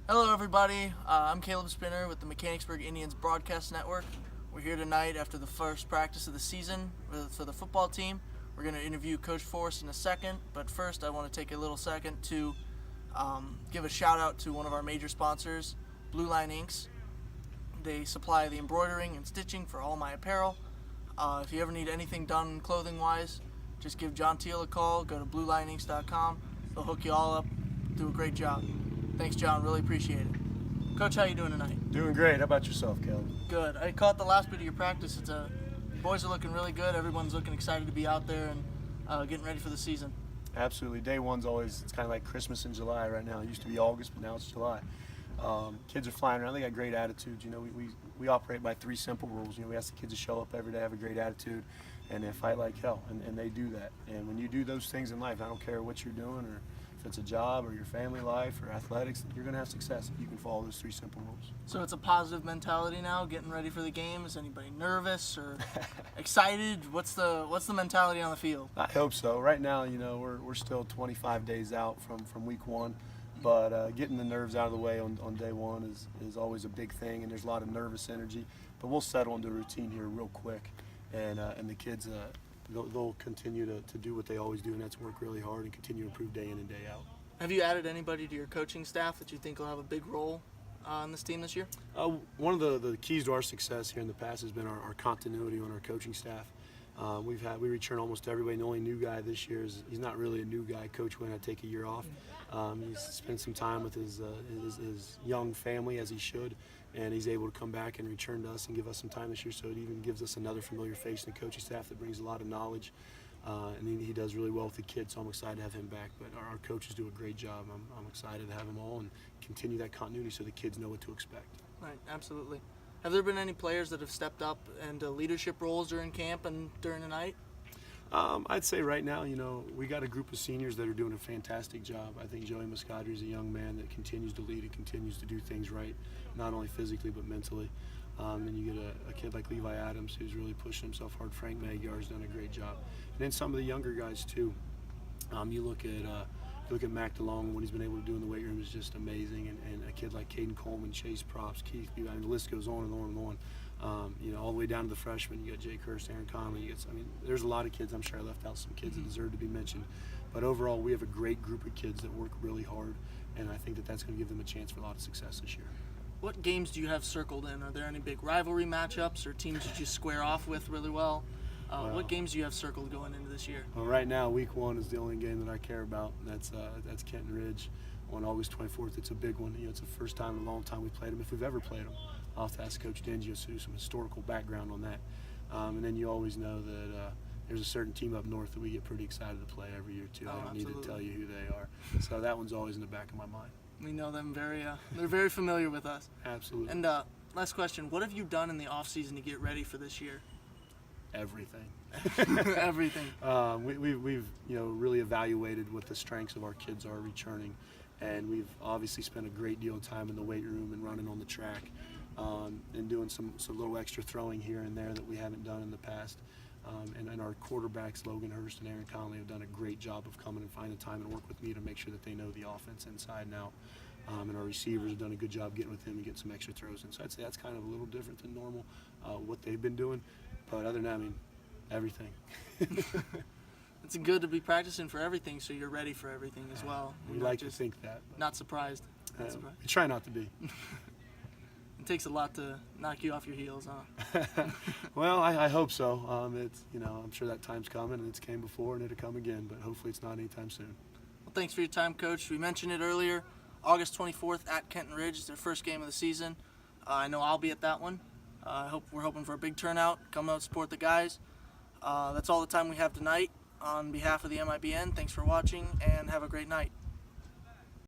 Hello, everybody. I'm Caleb Spinner with the Mechanicsburg Indians Broadcast Network. We're here tonight after the first practice of the season for the football team. We're going to interview Coach Forrest in a second, but first I want to take a little second to give a shout out to one of our major sponsors, Blue Line Inks. They supply the embroidering and stitching for all my apparel. If you ever need anything done clothing-wise, just give John Teal a call. Go to bluelineinks.com. They'll hook you all up. Do a great job. Thanks, John. Really appreciate it. Coach, how you doing tonight? Doing great. How about yourself, Caleb? Good. I caught the last bit of your practice. Boys are looking really good. Everyone's looking excited to be out there and getting ready for the season. Absolutely. Day one's always, it's kind of like Christmas in July right now. It used to be August, but now it's July. Kids are flying around. They got great attitudes. You know, we operate by 3 simple rules. You know, we ask the kids to show up every day, have a great attitude, and they fight like hell, and they do that. And when you do those things in life, I don't care what you're doing or if it's a job or your family life or athletics, you're going to have success if you can follow those 3 simple rules. So it's a positive mentality now, getting ready for the game. Is anybody nervous or excited? What's the mentality on the field? I hope so. Right now, you know, we're still 25 days out from week 1. But getting the nerves out of the way on day one is always a big thing, and there's a lot of nervous energy. But we'll settle into a routine here real quick, and the kids they'll continue to do what they always do, and that's work really hard and continue to improve day in and day out. Have you added anybody to your coaching staff that you think will have a big role on this team this year? One of the keys to our success here in the past has been our continuity on our coaching staff. We return almost everybody. The only new guy this year he's not really a new guy. Coach went to take a year off. He's spent some time with his young family, as he should, and he's able to come back and return to us and give us some time this year. So it even gives us another familiar face in the coaching staff that brings a lot of knowledge, and he does really well with the kids. So I'm excited to have him back. But our coaches do a great job. I'm excited to have them all and continue that continuity so the kids know what to expect. Right, absolutely. Have there been any players that have stepped up into leadership roles during camp and during the night? I'd say right now, you know, we got a group of seniors that are doing a fantastic job. I think Joey Muscadri is a young man that continues to lead and continues to do things right, not only physically but mentally. And you get a kid like Levi Adams who's really pushing himself hard. Frank Magyar's done a great job. And then some of the younger guys too. You look at Mac DeLong, what he's been able to do in the weight room is just amazing, and a kid like Caden Coleman, Chase Props, Keith, I mean, the list goes on and on and on. You know, all the way down to the freshmen. You got Jake Hurst, Aaron Conley. There's a lot of kids. I'm sure I left out some kids that deserve to be mentioned. But overall, we have a great group of kids that work really hard, and I think that's going to give them a chance for a lot of success this year. What games do you have circled in? Are there any big rivalry matchups or teams that you square off with really well? What games do you have circled going into this year? Well, right now, week 1 is the only game that I care about. And that's Kenton Ridge on August 24th. It's a big one. You know, it's the first time in a long time we played them, if we've ever played them. I'll have to ask Coach Dingy to do some historical background on that. And then you always know that there's a certain team up north that we get pretty excited to play every year too. I don't need to tell you who they are. So that one's always in the back of my mind. We know them they're very familiar with us. Absolutely. And last question, what have you done in the off season to get ready for this year? Everything. Everything. We've really evaluated what the strengths of our kids are returning, and we've obviously spent a great deal of time in the weight room and running on the track, and doing some little extra throwing here and there that we haven't done in the past. And our quarterbacks, Logan Hurst and Aaron Conley, have done a great job of coming and finding time and work with me to make sure that they know the offense inside and out. And our receivers have done a good job getting with him and getting some extra throws in. So I'd say that's kind of a little different than normal, what they've been doing. But other than that, everything. It's good to be practicing for everything, so you're ready for everything as well. We like to think that. Not surprised. We try not to be. It takes a lot to knock you off your heels, huh? Well, I hope so. I'm sure that time's coming, and it's came before, and it'll come again. But hopefully, it's not anytime soon. Well, thanks for your time, Coach. We mentioned it earlier. August 24th at Kenton Ridge is their first game of the season. I know I'll be at that one. We're hoping for a big turnout. Come out, support the guys. That's all the time we have tonight. On behalf of the M.I.B.N, thanks for watching, and have a great night.